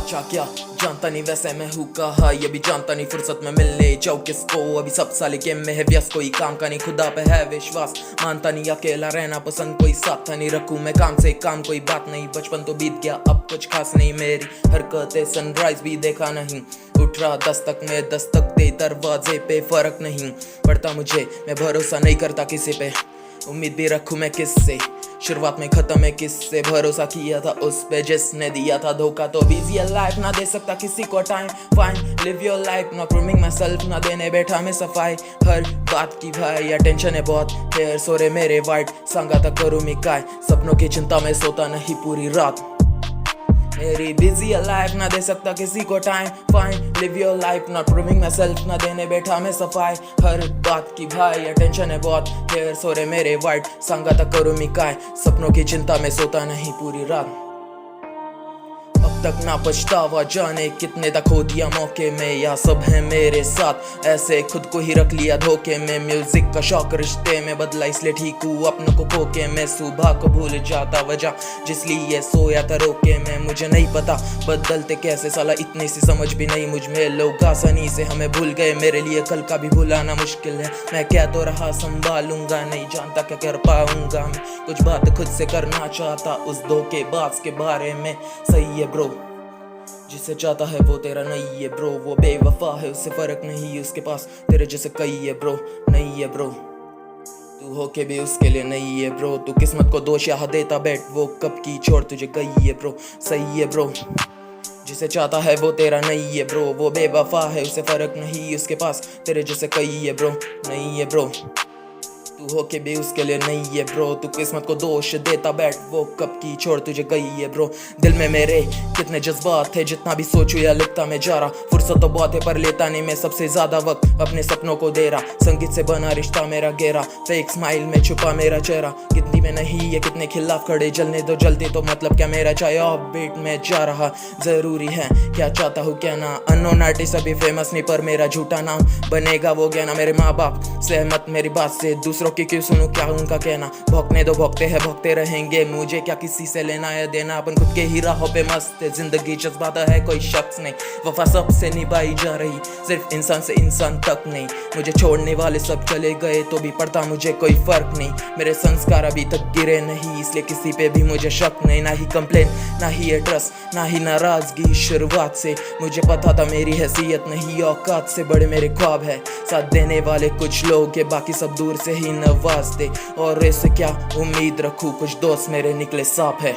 बचा क्या जानता नहीं, वैसे मैं हूँ कहा ये भी जानता नहीं। फुर्सत में मिलने जाऊँ किसको, अभी सब साले गेम में है व्यस्त, कोई काम का नहीं, खुदा पे है विश्वास। मानता नहीं अकेला रहना पसंद, कोई साथ था नहीं, रखूँ मैं काम से काम, कोई बात नहीं। बचपन तो बीत गया अब कुछ खास नहीं, मेरी हरकतें सनराइज भी देखा नहीं। उठ रहा दस्तक में दस्तक दे दरवाजे पे, फर्क नहीं पड़ता मुझे, मैं भरोसा नहीं करता किसी पे। उम्मीद भी रखूं मैं किससे, शुरुआत में खत्म है किससे। भरोसा किया था उस पे जिसने दिया था धोखा, तो बिजी लाइफ ना दे सकता किसी को time. Fine live your life, not grooming my self, ना देने बैठा मैं सफाई हर बात की भाई। या टेंशन है बहुत, हेयर सोरे मेरे वाइट, सांगा तक करूँ मैं काय, सपनों की चिंता में सोता नहीं पूरी रात। मेरी बिजी लाइफ ना दे सकता किसी को time. Fine live your life, not proving my self, ना देने बैठा मैं सफाई हर बात की भाई। या टेंशन है बहुत, हेयर सोरे मेरे वाइट, सांगा तक करूँ मैं काय, सपनों की चिंता में सोता नहीं पूरी रात। अब तक ना पछतावा, जाने कितने तक खो दिया मौके में, या सब है मेरे साथ ऐसे खुद को ही रख लिया धोखे में। म्यूजिक का शौक रिश्ते में बदला, इसलिए ठीक हूँ अपनों को खो के। मैं सुबह को भूल जाता वजह जिसलिए सोया था रोके में। मुझे नहीं पता बदलते कैसे, साला इतनी सी समझ भी नहीं मुझ में। लोग आसानी से हमें भूल गए, मेरे लिए कल का भी भुलाना मुश्किल है। मैं क्या तो रहा संभालूंगा, नहीं जानता क्या कर पाऊंगा मैं। कुछ बात खुद से करना चाहता उस धोखेबाज के बारे में। सही है ब्रो, जिसे चाहता है वो तेरा नहीं है ब्रो। वो बेवफा है उससे फर्क नहीं उसके पास, तेरे जैसे कई है ब्रो, नहीं है ब्रो। तू हो के भी उसके लिए नहीं है ब्रो। तू किस्मत को दोष यहाँ देता बैठ, वो कब की छोड़ तुझे गई है ब्रो। सही है ब्रो, जिसे चाहता है वो तेरा नहीं है ब्रो। वो बेवफा है उससे फर्क नहीं उसके पास, तेरे जैसे कई है ब्रो, नहीं है ब्रो। तू हो के भी उसके लिए नहीं है ब्रो। तू किस्मत को दोष देता बैठ, वो कब की छोड़ तुझे गई है ब्रो। दिल में मेरे कितने जज्बात है, जितना भी सोचूं या लिखता मैं जा रहा। फुर्सत तो बहुत है पर लेता नहीं मैं सबसे ज्यादा वक्त अपने सपनों को दे रहा। संगीत से बना रिश्ता मेरा गहरा, फेक स्माइल में छुपा मेरा चेहरा। कितनी में नहीं है कितने खिलाफ खड़े, जलने दो जलते तो मतलब क्या मेरा। चाहे ऑफ बीट में जा रहा, जरूरी है क्या चाहता हूँ क्या ना। अननोन आर्टिस्ट अभी फेमस नहीं पर मेरा झूठा नाम बनेगा वो क्या ना। मेरे माँ बाप सहमत मेरी बात से, दूसरों की क्यों सुनूं क्या उनका कहना। भौंकने दो भौंकते हैं भौंकते रहेंगे, मुझे क्या किसी से लेना या देना। अपन खुद के ही राहों पे मस्त है, जिंदगी जज्बाता है कोई शख्स नहीं। वफा सबसे निभाई जा रही, सिर्फ इंसान से इंसान तक नहीं। मुझे छोड़ने वाले सब चले गए तो भी पड़ता मुझे कोई फर्क नहीं। मेरे संस्कार अभी तक गिरे नहीं, इसलिए किसी पे भी मुझे शक नहीं। ना ही कंप्लेन ना ही ट्रस्ट ना ही नाराजगी। शुरुआत से मुझे पता था मेरी हैसियत नहीं औकात से बड़े मेरे ख्वाब है। साथ देने वाले कुछ लोग के, बाकी सब दूर से ही नवाजते। और ऐसे क्या उम्मीद रखूं, कुछ दोस्त मेरे निकले साफ है।